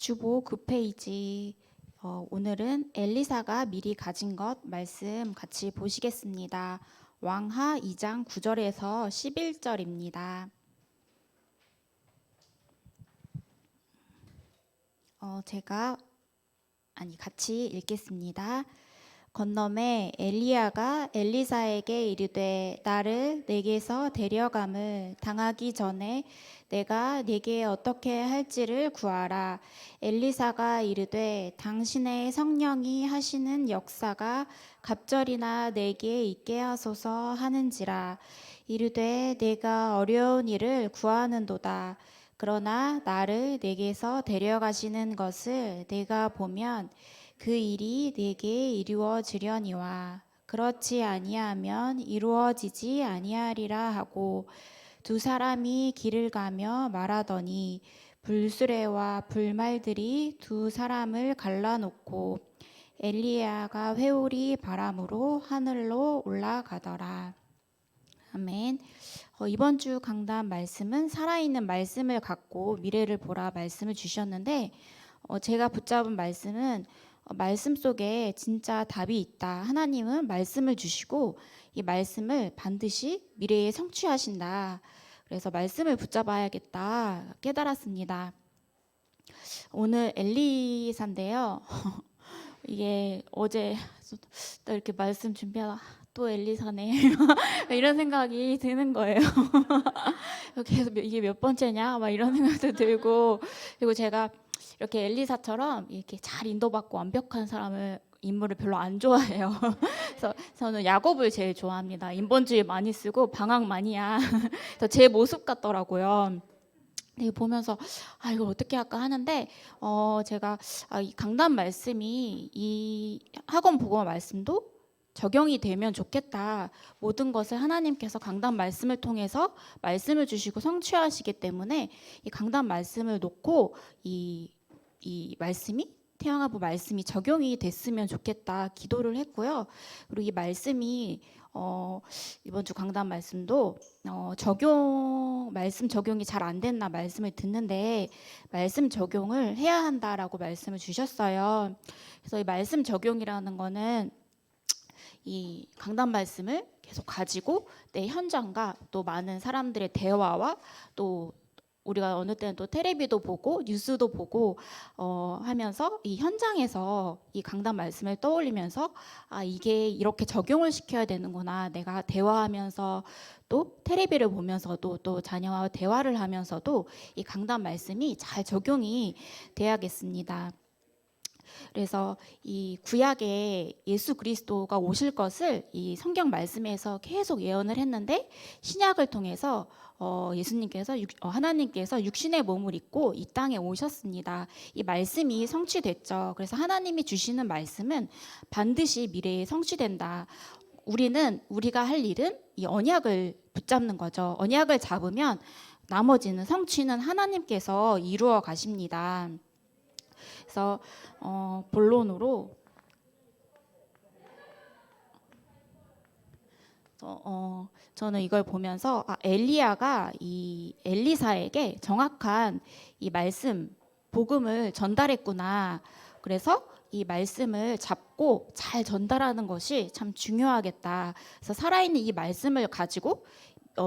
주보 9페이지. 오늘은 엘리사가 미리 가진 것 말씀 같이 보시겠습니다. 왕하 2장 9절에서 11절입니다. 같이 읽겠습니다. 건너매 엘리야가 엘리사에게 이르되 나를 내게서 데려감을 당하기 전에 내가 네게 어떻게 할지를 구하라. 엘리사가 이르되 당신의 성령이 하시는 역사가 갑절이나 내게 있게 하소서 하는지라. 이르되 내가 어려운 일을 구하는도다. 그러나 나를 내게서 데려가시는 것을 내가 보면 그 일이 내게 이루어지려니와 그렇지 아니하면 이루어지지 아니하리라 하고 두 사람이 길을 가며 말하더니 불수레와 불말들이 두 사람을 갈라놓고 엘리야가 회오리 바람으로 하늘로 올라가더라. 아멘. 이번 주 강단 말씀은 살아있는 말씀을 갖고 미래를 보라 말씀을 주셨는데 제가 붙잡은 말씀은 말씀 속에 진짜 답이 있다. 하나님은 말씀을 주시고 이 말씀을 반드시 미래에 성취하신다. 그래서 말씀을 붙잡아야겠다 깨달았습니다. 오늘 엘리사인데요. 이게 어제 또 이렇게 말씀 준비하다 또 엘리사네 이런 생각이 드는 거예요. 계속 이게 몇 번째냐 막 이런 생각도 들고, 그리고 제가 이렇게 엘리사처럼 이렇게 잘 인도받고 완벽한 인물을 별로 안 좋아해요. 그래서 저는 야곱을 제일 좋아합니다. 인본주의 많이 쓰고 방황 많이야. 그래서 제 모습 같더라고요. 이거 보면서 이걸 어떻게 할까 하는데 제가 이 강단 말씀이 이 학원 복음 말씀도 적용이 되면 좋겠다. 모든 것을 하나님께서 강단 말씀을 통해서 말씀을 주시고 성취하시기 때문에 이 강단 말씀을 놓고 이 말씀이 태영아부 말씀이 적용이 됐으면 좋겠다 기도를 했고요. 그리고 이 말씀이 이번 주 강단 말씀도 말씀 적용이 잘 안 됐나 말씀을 듣는데 말씀 적용을 해야 한다라고 말씀을 주셨어요. 그래서 이 말씀 적용이라는 거는 이 강단 말씀을 계속 가지고 내 현장과 또 많은 사람들의 대화와 또 우리가 어느 때는 또 텔레비도 보고 뉴스도 보고 하면서 이 현장에서 이 강단 말씀을 떠올리면서 이게 이렇게 적용을 시켜야 되는구나. 내가 대화하면서 또 텔레비를 보면서도 또 자녀와 대화를 하면서도 이 강단 말씀이 잘 적용이 돼야겠습니다. 그래서 이 구약에 예수 그리스도가 오실 것을 이 성경 말씀에서 계속 예언을 했는데 신약을 통해서 예수님께서 하나님께서 육신의 몸을 입고 이 땅에 오셨습니다. 이 말씀이 성취됐죠. 그래서 하나님이 주시는 말씀은 반드시 미래에 성취된다. 우리가 할 일은 이 언약을 붙잡는 거죠. 언약을 잡으면 나머지는 성취는 하나님께서 이루어 가십니다. 그래서 본론으로 저는 이걸 보면서 엘리야가 이 엘리사에게 정확한 이 말씀 복음을 전달했구나. 그래서 이 말씀을 잡고 잘 전달하는 것이 참 중요하겠다. 그래서 살아있는 이 말씀을 가지고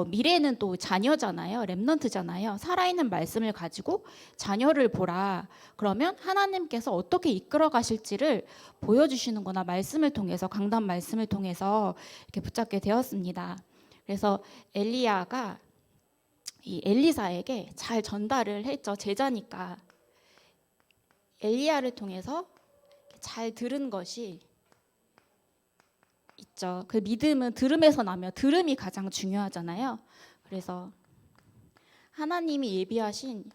미래는 또 자녀잖아요. 렘넌트잖아요. 살아있는 말씀을 가지고 자녀를 보라. 그러면 하나님께서 어떻게 이끌어 가실지를 보여주시는구나. 말씀을 통해서, 강단 말씀을 통해서 이렇게 붙잡게 되었습니다. 그래서 엘리야가 이 엘리사에게 잘 전달을 했죠. 제자니까. 엘리야를 통해서 잘 들은 것이 있죠. 그 믿음은 들음에서 나며 들음이 가장 중요하잖아요. 그래서 하나님이 예비하신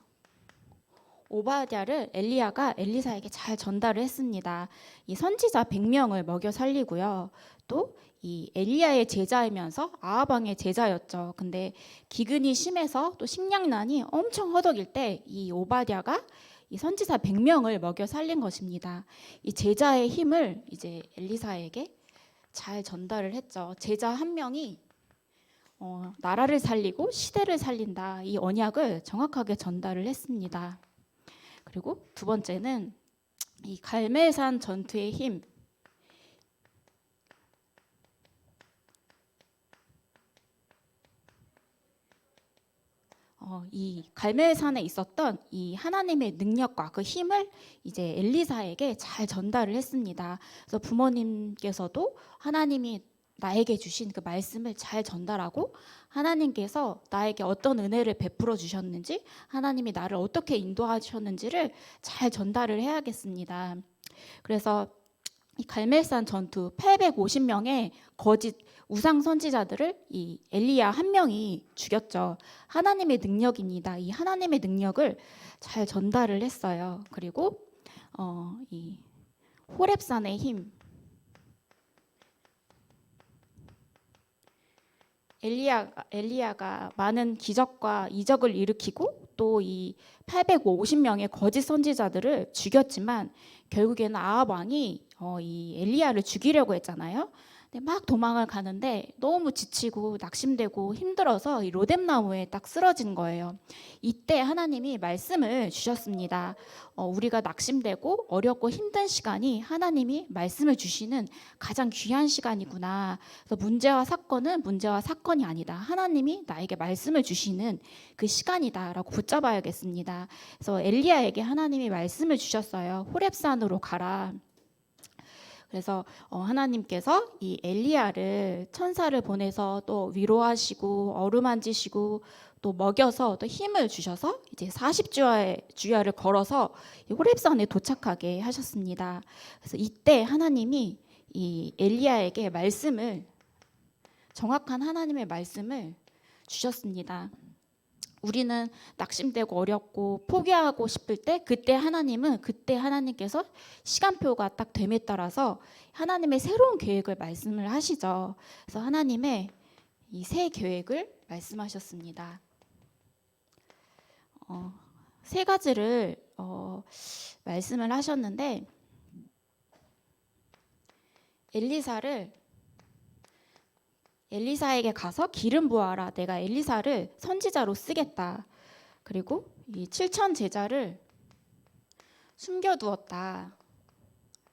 오바댜를 엘리야가 엘리사에게 잘 전달을 했습니다. 이 선지자 100명을 먹여 살리고요. 또 이 엘리야의 제자이면서 아하방의 제자였죠. 근데 기근이 심해서 또 식량난이 엄청 허덕일 때 이 오바댜가 이 선지자 100명을 먹여 살린 것입니다. 이 제자의 힘을 이제 엘리사에게 잘 전달을 했죠. 제자 한 명이 나라를 살리고 시대를 살린다. 이 언약을 정확하게 전달을 했습니다. 그리고 두 번째는 이 갈멜산 전투의 힘. 이 갈멜산에 있었던 이 하나님의 능력과 그 힘을 이제 엘리사에게 잘 전달을 했습니다. 그래서 부모님께서도 하나님이 나에게 주신 그 말씀을 잘 전달하고 하나님께서 나에게 어떤 은혜를 베풀어 주셨는지 하나님이 나를 어떻게 인도하셨는지를 잘 전달을 해야겠습니다. 그래서 이 갈멜산 전투 850명의 거짓 우상 선지자들을 이 엘리야 한 명이 죽였죠. 하나님의 능력입니다. 이 하나님의 능력을 잘 전달을 했어요. 그리고 이 호렙산의 힘. 엘리야가 많은 기적과 이적을 일으키고 또 이 850명의 거짓 선지자들을 죽였지만 결국에는 아합 왕이 이 엘리야를 죽이려고 했잖아요. 근데 막 도망을 가는데 너무 지치고 낙심되고 힘들어서 이 로뎀나무에 딱 쓰러진 거예요. 이때 하나님이 말씀을 주셨습니다. 우리가 낙심되고 어렵고 힘든 시간이 하나님이 말씀을 주시는 가장 귀한 시간이구나. 그래서 문제와 사건은 문제와 사건이 아니다. 하나님이 나에게 말씀을 주시는 그 시간이다라고 붙잡아야겠습니다. 그래서 엘리야에게 하나님이 말씀을 주셨어요. 호렙산으로 가라. 그래서 하나님께서 이 엘리야를 천사를 보내서 또 위로하시고 어루만지시고 또 먹여서 또 힘을 주셔서 이제 40주야를 걸어서 호렙산에 도착하게 하셨습니다. 그래서 이때 하나님이 이 엘리야에게 말씀을 정확한 하나님의 말씀을 주셨습니다. 우리는 낙심되고 어렵고 포기하고 싶을 때 그때 하나님께서 시간표가 딱 됨에 따라서 하나님의 새로운 계획을 말씀을 하시죠. 그래서 하나님의 이 새 계획을 말씀하셨습니다. 세 가지를 말씀을 하셨는데 엘리사에게 가서 기름 부어라. 내가 엘리사를 선지자로 쓰겠다. 그리고 이 7천 제자를 숨겨두었다.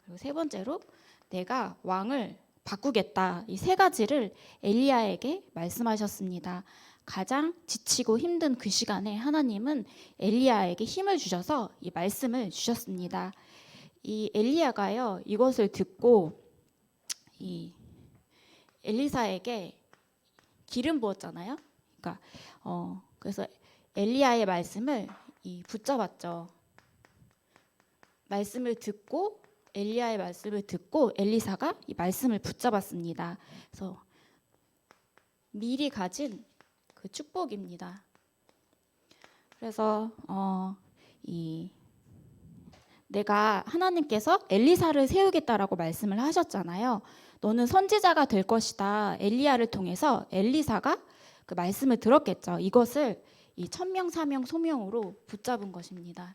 그리고 세 번째로 내가 왕을 바꾸겠다. 이 세 가지를 엘리야에게 말씀하셨습니다. 가장 지치고 힘든 그 시간에 하나님은 엘리야에게 힘을 주셔서 이 말씀을 주셨습니다. 이 엘리야가요, 이것을 듣고 이 엘리사에게 기름 부었잖아요. 그러니까 그래서 엘리야의 말씀을 붙잡았죠. 엘리야의 말씀을 듣고 엘리사가 이 말씀을 붙잡았습니다. 그래서 미리 가진 그 축복입니다. 그래서 내가 하나님께서 엘리사를 세우겠다라고 말씀을 하셨잖아요. 너는 선지자가 될 것이다. 엘리야를 통해서 엘리사가 그 말씀을 들었겠죠. 이것을 이 천명 사명 소명으로 붙잡은 것입니다.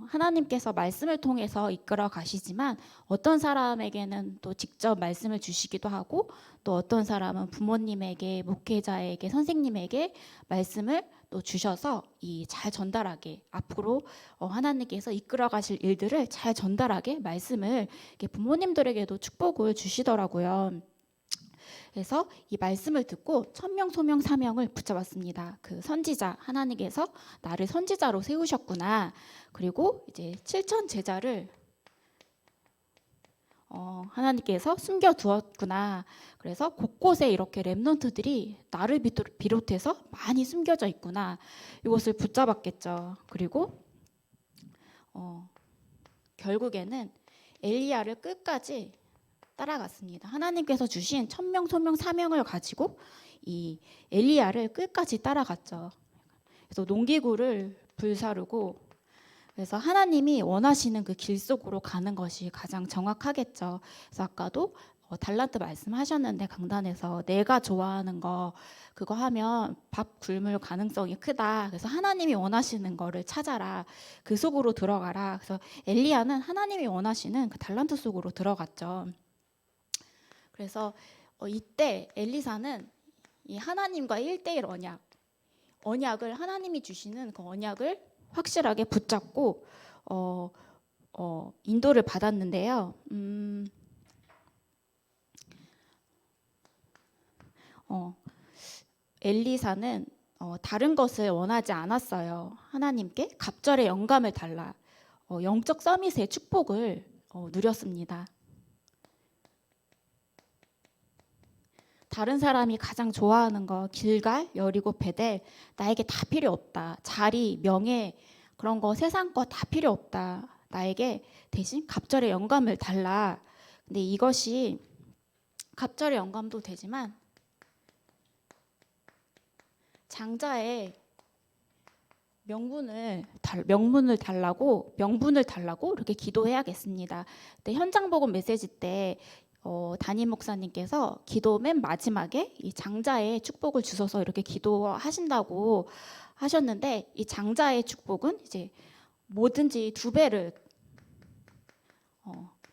하나님께서 말씀을 통해서 이끌어 가시지만 어떤 사람에게는 또 직접 말씀을 주시기도 하고 또 어떤 사람은 부모님에게, 목회자에게, 선생님에게 말씀을 또 주셔서 잘 전달하게 앞으로 하나님께서 이끌어 가실 일들을 잘 전달하게 말씀을 부모님들에게도 축복을 주시더라고요. 그래서 이 말씀을 듣고 천명 소명 사명을 붙잡았습니다. 그 선지자, 하나님께서 나를 선지자로 세우셨구나. 그리고 이제 7천 제자를 하나님께서 숨겨두었구나. 그래서 곳곳에 이렇게 렘넌트들이 나를 비롯해서 많이 숨겨져 있구나. 이것을 붙잡았겠죠. 그리고 결국에는 엘리야를 끝까지 따라갔습니다. 하나님께서 주신 천명 소명 사명을 가지고 이 엘리야를 끝까지 따라갔죠. 그래서 농기구를 불사르고 그래서 하나님이 원하시는 그 길 속으로 가는 것이 가장 정확하겠죠. 그래서 아까도 달란트 말씀하셨는데 강단에서 내가 좋아하는 거 그거 하면 밥 굶을 가능성이 크다. 그래서 하나님이 원하시는 거를 찾아라. 그 속으로 들어가라. 그래서 엘리야는 하나님이 원하시는 그 달란트 속으로 들어갔죠. 그래서 이때 엘리사는 이 하나님과 1대1 언약을 하나님이 주시는 그 언약을 확실하게 붙잡고 인도를 받았는데요. 엘리사는 다른 것을 원하지 않았어요. 하나님께 갑절의 영감을 달라 영적 서밋의 축복을 누렸습니다. 다른 사람이 가장 좋아하는 거 길갈, 여리고 베델 나에게 다 필요 없다. 자리, 명예 그런 거 세상 거 다 필요 없다. 나에게 대신 갑절의 영감을 달라. 근데 이것이 갑절의 영감도 되지만 장자의 명분을 달라고 이렇게 기도해야겠습니다. 근데 현장 복음 메시지 때 담임 목사님께서 기도 맨 마지막에 이 장자의 축복을 주셔서 이렇게 기도하신다고 하셨는데, 이 장자의 축복은 이제 뭐든지 2배를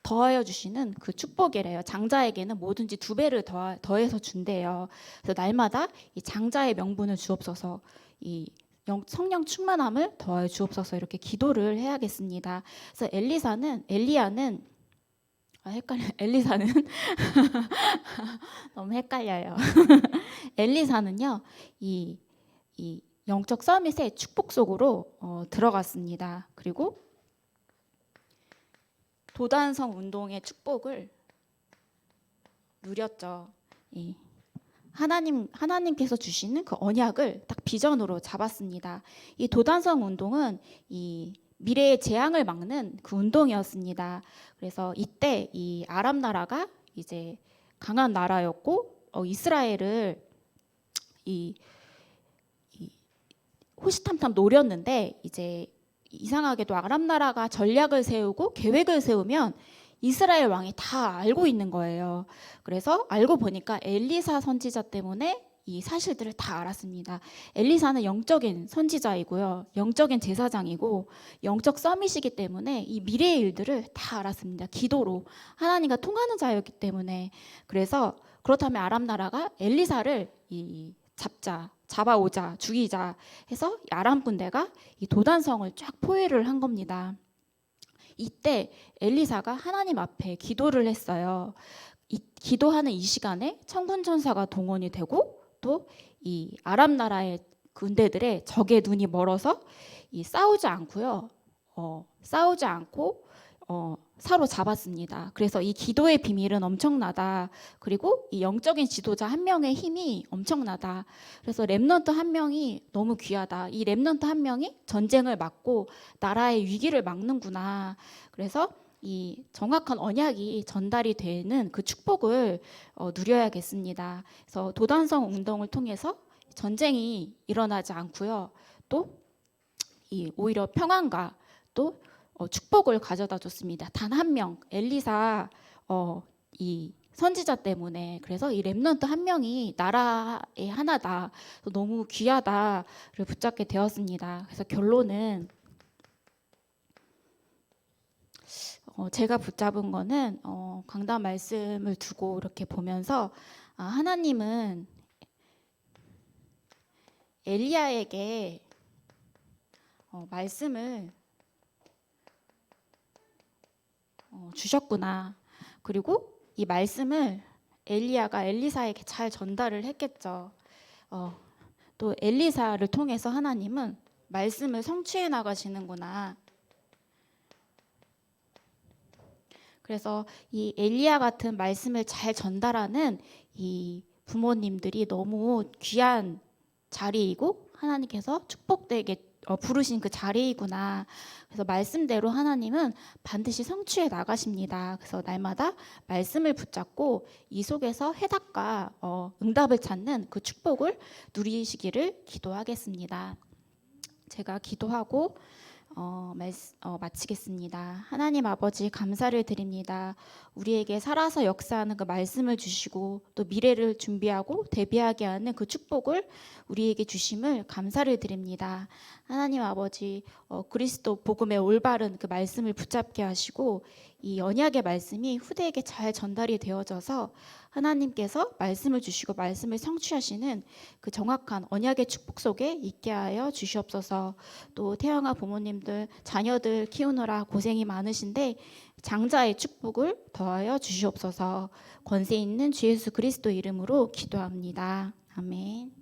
더하여 주시는 그 축복이래요. 장자에게는 뭐든지 2배를 더해서 준대요. 그래서 날마다 이 장자의 명분을 주옵소서, 이 성령 충만함을 더하여 주옵소서 이렇게 기도를 해야겠습니다. 그래서 엘리야는 엘리사는 너무 헷갈려요. 엘리사는요, 이 영적 서밋의 축복 속으로 들어갔습니다. 그리고 도단성 운동의 축복을 누렸죠. 하나님께서 주시는 그 언약을 딱 비전으로 잡았습니다. 이 도단성 운동은 이 미래의 재앙을 막는 그 운동이었습니다. 그래서 이때 이 아람 나라가 이제 강한 나라였고 이스라엘을 호시탐탐 노렸는데, 이제 이상하게도 아람 나라가 전략을 세우고 계획을 세우면 이스라엘 왕이 다 알고 있는 거예요. 그래서 알고 보니까 엘리사 선지자 때문에 이 사실들을 다 알았습니다. 엘리사는 영적인 선지자이고요, 영적인 제사장이고 영적 서밋이기 때문에 이 미래의 일들을 다 알았습니다. 기도로 하나님과 통하는 자였기 때문에. 그래서 그렇다면 아람 나라가 엘리사를 잡아오자, 죽이자 해서 아람 군대가 이 도단성을 쫙 포위를 한 겁니다. 이때 엘리사가 하나님 앞에 기도를 했어요. 기도하는 이 시간에 천군 천사가 동원이 되고, 또 이 아람 나라의 군대들의 적의 눈이 멀어서 싸우지 않고 사로잡았습니다. 그래서 이 기도의 비밀은 엄청나다. 그리고 이 영적인 지도자 한 명의 힘이 엄청나다. 그래서 렘넌트 한 명이 너무 귀하다. 이 렘넌트 한 명이 전쟁을 막고 나라의 위기를 막는구나. 그래서 이 정확한 언약이 전달이 되는 그 축복을 누려야겠습니다. 그래서 도단성 운동을 통해서 전쟁이 일어나지 않고요, 또 오히려 평안과 또 축복을 가져다 줬습니다. 단 한 명, 엘리사 이 선지자 때문에. 그래서 이 렘넌트 한 명이 나라의 하나다, 너무 귀하다를 붙잡게 되었습니다. 그래서 결론은 제가 붙잡은 거는 강단 말씀을 두고 이렇게 보면서 하나님은 엘리야에게 말씀을 주셨구나. 그리고 이 말씀을 엘리야가 엘리사에게 잘 전달을 했겠죠. 또 엘리사를 통해서 하나님은 말씀을 성취해 나가시는구나. 그래서 이 엘리야 같은 말씀을 잘 전달하는 이 부모님들이 너무 귀한 자리이고 하나님께서 축복되게 부르신 그 자리이구나. 그래서 말씀대로 하나님은 반드시 성취해 나가십니다. 그래서 날마다 말씀을 붙잡고 이 속에서 해답과 응답을 찾는 그 축복을 누리시기를 기도하겠습니다. 제가 기도하고 마치겠습니다. 하나님 아버지, 감사를 드립니다. 우리에게 살아서 역사하는 그 말씀을 주시고 또 미래를 준비하고 대비하게 하는 그 축복을 우리에게 주심을 감사를 드립니다. 하나님 아버지, 그리스도 복음의 올바른 그 말씀을 붙잡게 하시고 이 언약의 말씀이 후대에게 잘 전달이 되어져서 하나님께서 말씀을 주시고 말씀을 성취하시는 그 정확한 언약의 축복 속에 있게 하여 주시옵소서. 또 태영아 부모님들 자녀들 키우느라 고생이 많으신데 장자의 축복을 더하여 주시옵소서. 권세 있는 주 예수 그리스도 이름으로 기도합니다. 아멘.